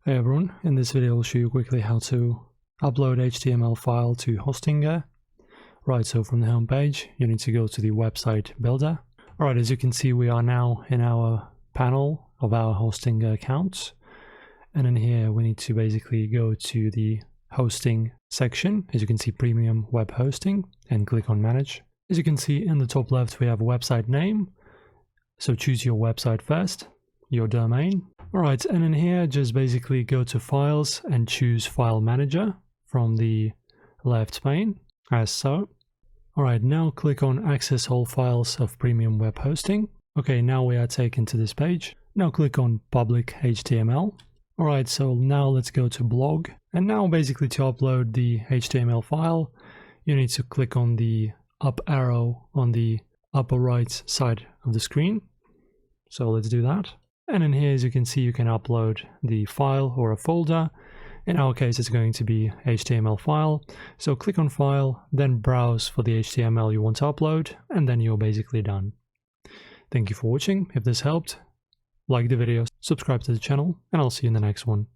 Hey everyone, in this video I'll show you quickly how to upload HTML file to Hostinger. Right, so from the home page you need to go to the website builder. Alright, as you can see we are now in our panel of our Hostinger accounts, and in here we need to basically go to the hosting section. As you can see, premium web hosting, and click on manage. As you can see in the top left we have a website name, so choose your website first, your domain. Alright, and in here just basically go to files and choose file manager from the left pane, as so. Alright, now click on access all files of premium web hosting. Okay, now we are taken to this page. Now click on public HTML. Alright, so now let's go to blog, and now basically to upload the HTML file you need to click on the up arrow on the upper right side of the screen. So let's do that. And in here, as you can see, you can upload the file or a folder. In our case, it's going to be HTML file. So click on file, then browse for the HTML you want to upload, and then you're basically done. Thank you for watching. If this helped, like the video, subscribe to the channel, and I'll see you in the next one.